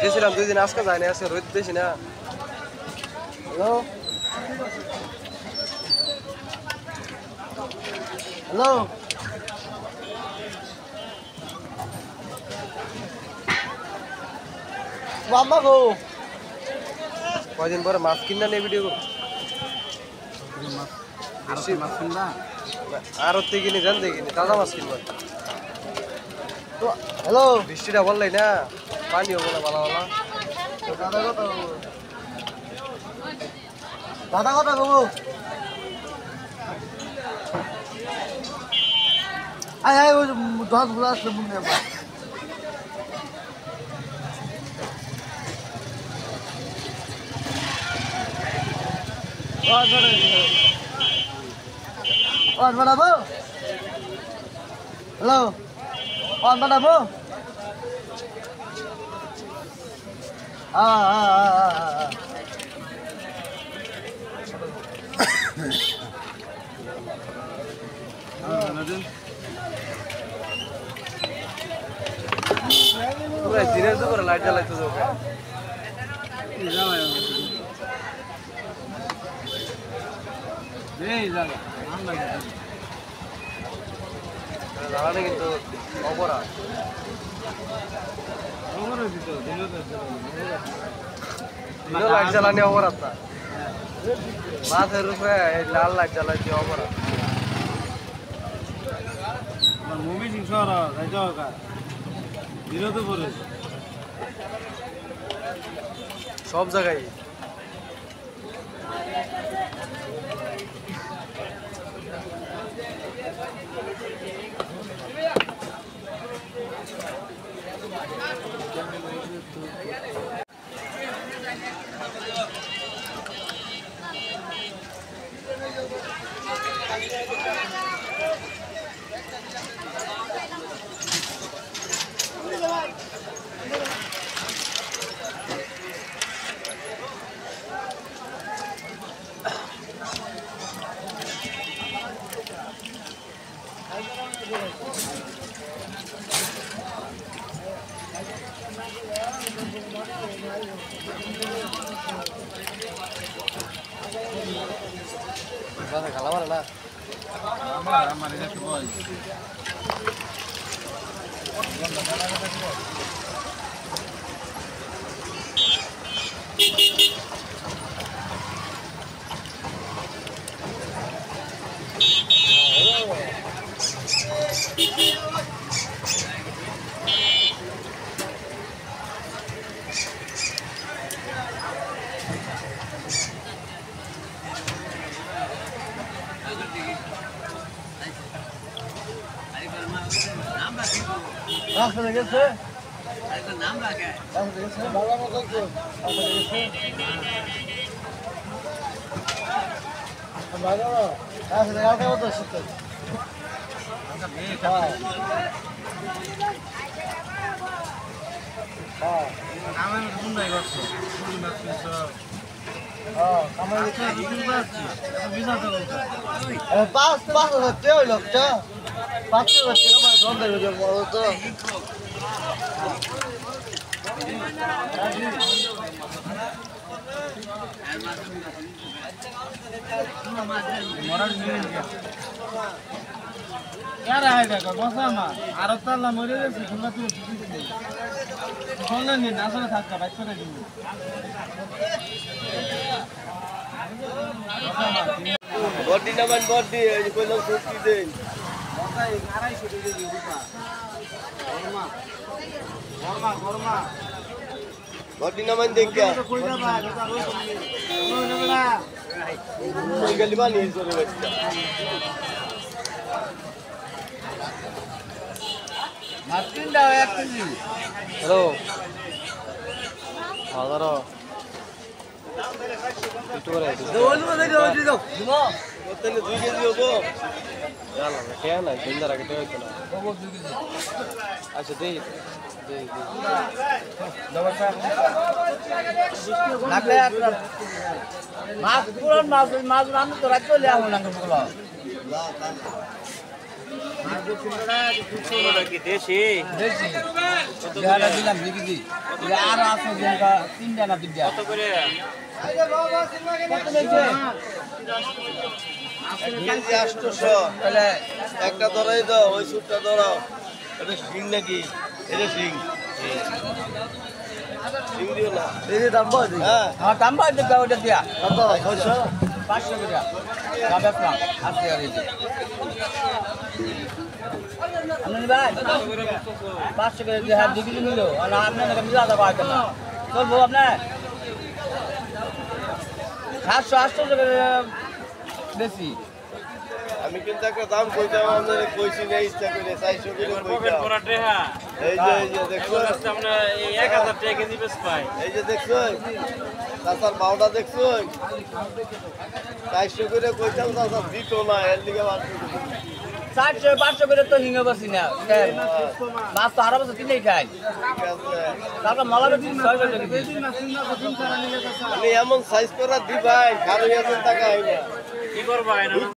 গেছিলাম 2 দিন আজকে যায়নি আজকে রোদ বেশি না হ্যালো হ্যালো বাবা গো কয়দিন পরে মাছ কিনা নিয়ে ভিডিও আর ওর থেকে কিনে জানতে কিনে তাজা মাছ কিনবো হ্যালো বৃষ্টিটা বললাই না পানি হবো না ভালো ভালো দাদা কথা বাবু আয় আয় ওই 10 গ্লাস লেবু নেব और बनाबो हेलो और बनाबो दिनेर तो लाइट জ্বালাইতো তো জ্বালানি কিন্তু অপরাধ লাইট জ্বালানি অপরাধ না মাছের উপরে লাল লাইট জ্বালাইতে অপরাধ মুভি সিং শহর যাইতে হোক বিরোধ করে সব জায়গায় kalah mana? Amar ini semua. Langsung lagi sih. Nambah kan? Langsung lagi sih. Bawa mau ke? Langsung lagi sih. Bawa lo. Langsung lagi apa tuh situ? Kamu tunda ikut. Kamu bisa tuh. Pas tuh loh, Pasti berarti kamu zonda video mau tuh. क्या रहेगा का बसा मा आरतला मरे रे सुना तू सोना नहीं नासना था का बच्चा रे बॉडी नमन बॉडी कोई लोग छुट्टी दे बॉडी नमन देख क्या गली बानी Martin dah ya kini. Hello. Halo. Itu orang itu. Dua lu mana dia itu? Dua. Betul ni 2 kg hobo. Jalan, kaya na, kinda rakete hoy na. Hobo 2 kg. Acha dei. Namaskar. Nakle apna. Mas puran mas ranu to rakko le amu nang bolo. দেশি দেশি যেটা দিলাম বিক্রি আর আছে যেটা 3টা না 2টা কত করে কত দিয়েছে কেজি 800 তাহলে একটা ধরাই দাও ওই সুটটা ধরাও এটা শিং নাকি এটা শিং শিং দিও না এই যে দাম বল হ্যাঁ আমার দাম বাড়তে ওটা দিয়া কত 500 করে দাম বেচলাম আজকে আর এই আপনি ভাই 500 করে দিয়ে হাত দিবি নিল আর আপনার নাকি মিলা দাও পাইতেন না চলবো আপনার 700 করে বেশি আমি কিন্তু একটা দাম কইতাম আপনাদের কইছি না ইচ্ছা করে 400 করে কইতাম এই যে দেখো আমরা এই 1000 টাকা কেজি বেশ পাই এই যে দেখছো তাছাড়া বাউটা দেখছো 400 করে কইতাম তাছাড়া দিত না এর লিগে 500 করে তো হিঙে বসি না মাছ তো আরো বছর কিনেই খাই ঠিক আছে তারপর মালা বেশি 600 টাকা কেজি আমি এমন সাইজ করা দি ভাই 12,000 টাকা আইনা কি করবা